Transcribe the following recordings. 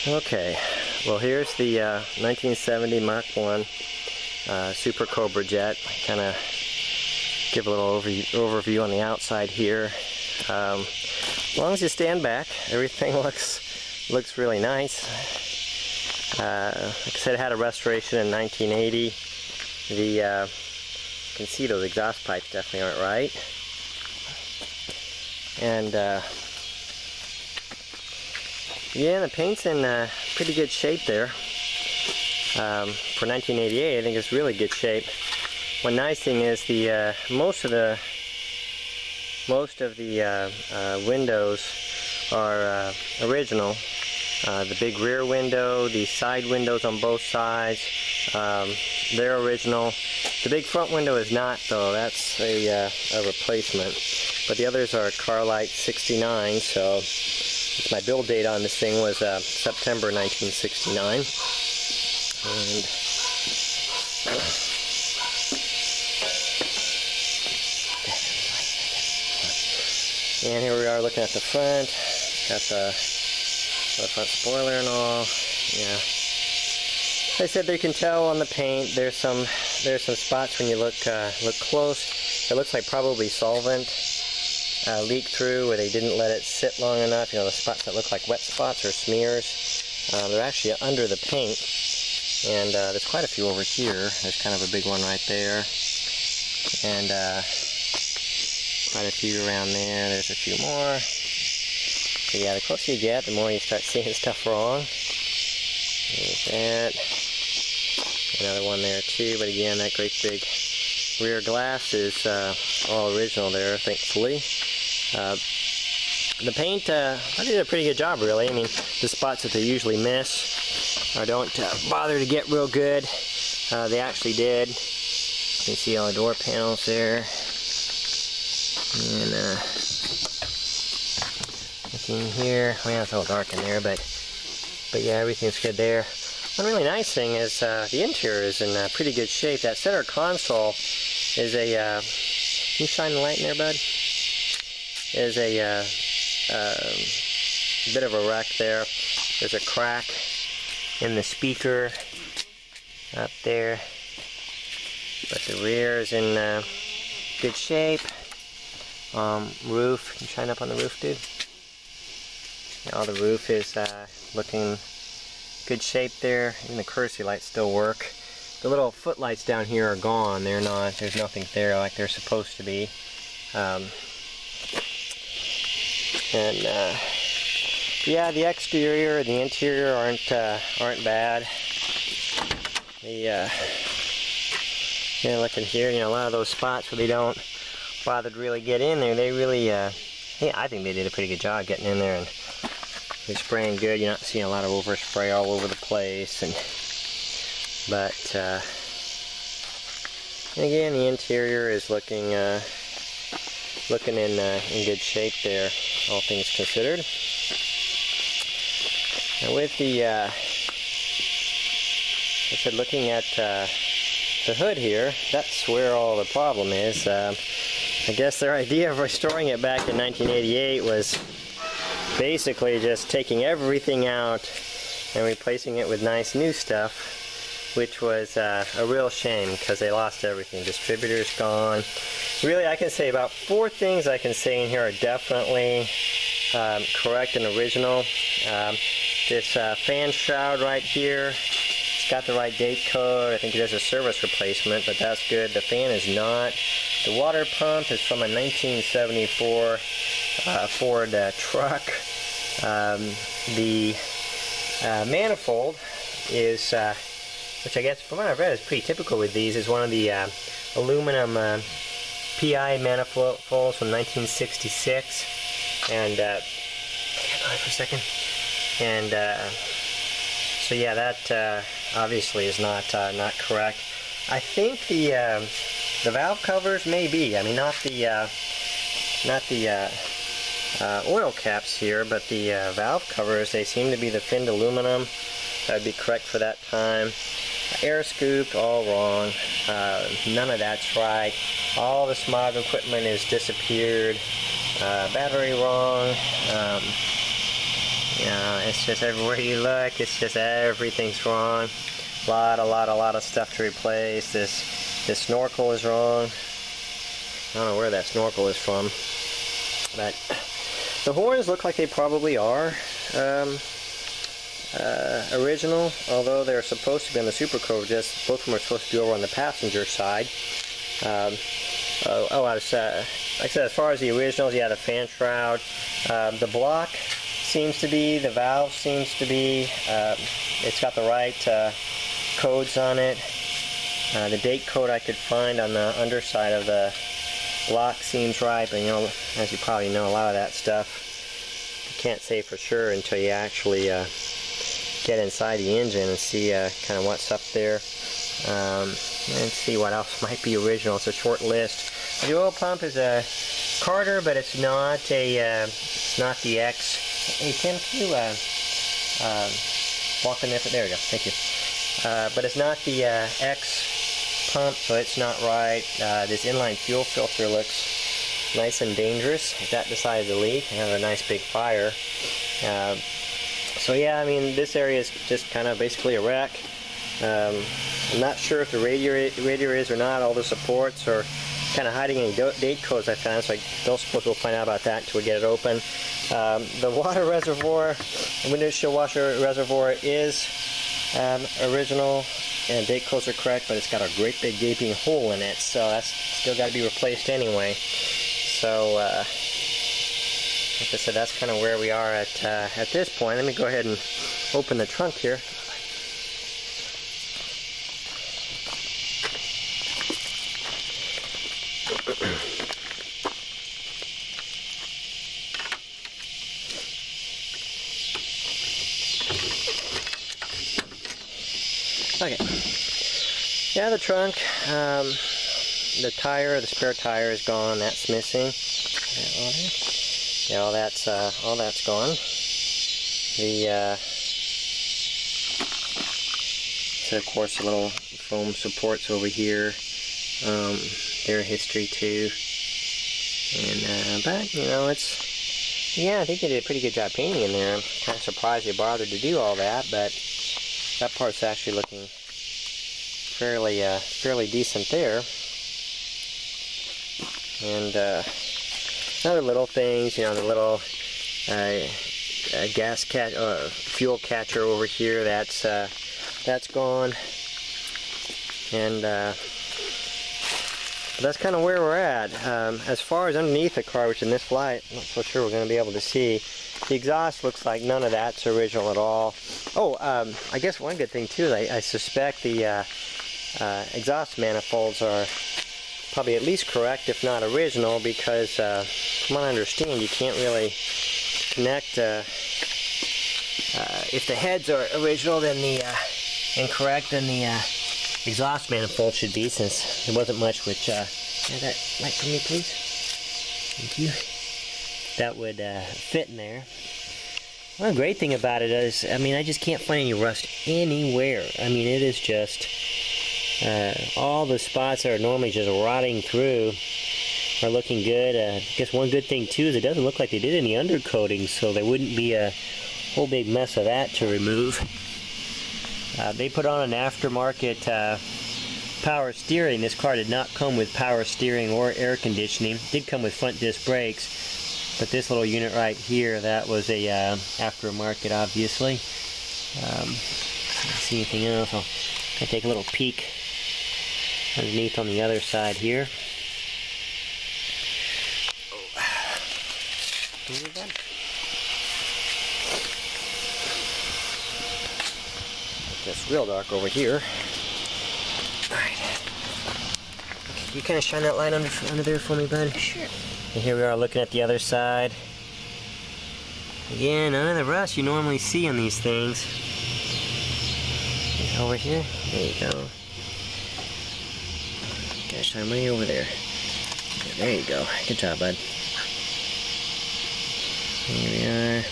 Okay, well here's the 1970 Mach 1 Super Cobra jet. Kind of give a little overview on the outside here. As long as you stand back, everything looks really nice. Like I said, it had a restoration in 1980. You can see those exhaust pipes definitely aren't right. And yeah, the paint's in pretty good shape there. For 1988, I think it's really good shape. One nice thing is the most of the windows are original. The big rear window, the side windows on both sides, they're original. The big front window is not, though. That's a replacement. But the others are Carlite 69, so my build date on this thing was September 1969. And here we are looking at the front. Got the front spoiler and all. Yeah. Like I said, you can tell on the paint. There's some spots when you look close. It looks like probably solvent leaked through, where they didn't let it sit long enough. You know, the spots that look like wet spots or smears. They're actually under the paint. And there's quite a few over here. There's kind of a big one right there. And quite a few around there. There's a few more. So yeah, the closer you get, the more you start seeing stuff wrong. There's that. Another one there too, but again, that great big rear glass is all original there, thankfully. The paint, I did a pretty good job, really. I mean, the spots that they usually miss or don't bother to get real good, they actually did. You can see all the door panels there. And looking here, well, it's a little dark in there, but yeah, everything's good there. One really nice thing is the interior is in pretty good shape. That center console is a, can you shine the light in there, bud? Is a bit of a wreck there. There's a crack in the speaker up there, but the rear is in good shape. Roof, can you shine up on the roof, dude? Yeah, all the roof is looking good shape there. Even the courtesy lights still work. The little footlights down here are gone. They're not. There's nothing there like they're supposed to be. Yeah, the exterior and the interior aren't bad. Yeah, looking here, you know, a lot of those spots where they don't bother to really get in there, they really, yeah, I think they did a pretty good job getting in there, and they're spraying good. You're not seeing a lot of overspray all over the place, but again, the interior is looking in good shape there, all things considered. And with the, I said, looking at the hood here, that's where all the problem is. I guess their idea of restoring it back in 1988 was basically just taking everything out and replacing it with nice new stuff, which was a real shame because they lost everything. Distributor's gone. Really, I can say about 4 things I can say in here are definitely correct and original. This fan shroud right here, it's got the right date code. I think it is a service replacement, but that's good. The fan is not. The water pump is from a 1974 Ford truck. The manifold is, which I guess from what I've read is pretty typical with these, is one of the aluminum PI manifolds from 1966. And for a second. And so yeah, that obviously is not correct. I think the valve covers may be. I mean, not the oil caps here, but the valve covers. They seem to be the finned aluminum. That would be correct for that time. Air scoop, all wrong. None of that's right. All the smog equipment is disappeared. Battery wrong. Yeah, it's just everywhere you look, it's just everything's wrong. A lot of stuff to replace. This snorkel is wrong. I don't know where that snorkel is from, but the horns look like they probably are original, although they're supposed to be on the Super Cobra. Just both of them are supposed to be over on the passenger side. Like I said, as far as the originals, yeah, the fan shroud, the block seems to be, the valve seems to be, it's got the right codes on it. The date code I could find on the underside of the block seems right, but you know, as you probably know, a lot of that stuff you can't say for sure until you actually get inside the engine and see kind of what's up there. Let's see what else might be original. It's a short list. The oil pump is a Carter, but it's not not the X. Hey Tim, can you walk in there? There we go. Thank you. But it's not the X pump, so it's not right. This inline fuel filter looks nice and dangerous. If that decided to leak, I have a nice big fire. So yeah, I mean, this area is just kind of basically a wreck. I'm not sure if the radiator is or not. All the supports are kind of hiding any date codes I found, so I don't suppose we'll find out about that until we get it open. The water reservoir, the windshield washer reservoir is original, and date codes are correct, but it's got a great big gaping hole in it, so that's still got to be replaced anyway. So, like I said, that's kind of where we are at this point. Let me go ahead and open the trunk here. Okay. Yeah, the trunk, the tire, the spare tire is gone. That's missing. Yeah, all that's gone. The so of course the little foam supports over here. They're history too. And but you know, yeah, I think they did a pretty good job painting in there. I'm kind of surprised they bothered to do all that, but that part's actually looking fairly decent there. And other little things, you know, the little gas fuel catcher over here, that's gone. And that's kind of where we're at. As far as underneath the car, which in this light, I'm not so sure we're going to be able to see. The exhaust looks like none of that's original at all. Oh, I guess one good thing too is I suspect the exhaust manifolds are probably at least correct, if not original, because from what I understand, you can't really connect. If the heads are original, then the incorrect, then the exhaust manifold should be, since there wasn't much which. Have that light for me, please. Thank you. That would fit in there. One great thing about it is, I mean, I just can't find any rust anywhere. I mean, it is just all the spots that are normally just rotting through are looking good. I guess one good thing too is it doesn't look like they did any undercoating, so there wouldn't be a whole big mess of that to remove. They put on an aftermarket power steering. This car did not come with power steering or air conditioning. It did come with front disc brakes, but this little unit right here, that was a aftermarket, obviously. Let's see anything else. I'll take a little peek underneath on the other side here. It's real dark over here. Alright. Okay, you kind of shine that light under there for me, bud? Sure. And here we are looking at the other side. Again, none of the rust you normally see on these things. Over here. There you go. Gotta shine way over there. There you go. Good job, bud. Here we are.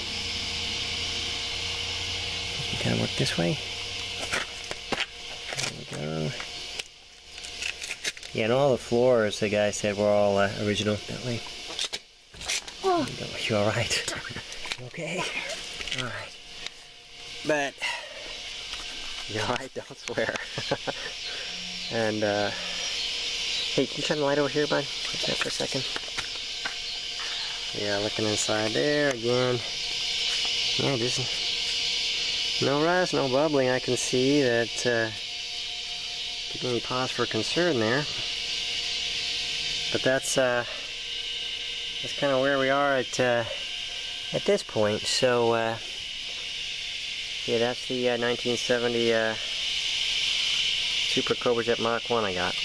You kind of work this way. There we go. Yeah, and all the floors, the guy said, were all original that way. Oh. You alright? Okay. Alright. But, you alright? Don't swear. And, hey, can you turn the light over here, bud? What's that for a second? Yeah, looking inside there again. Yeah, just no rust, no bubbling. I can see that, giving me pause for concern there. But that's kind of where we are at this point. So, yeah, that's the 1970 Super Cobra Jet Mach 1 I got.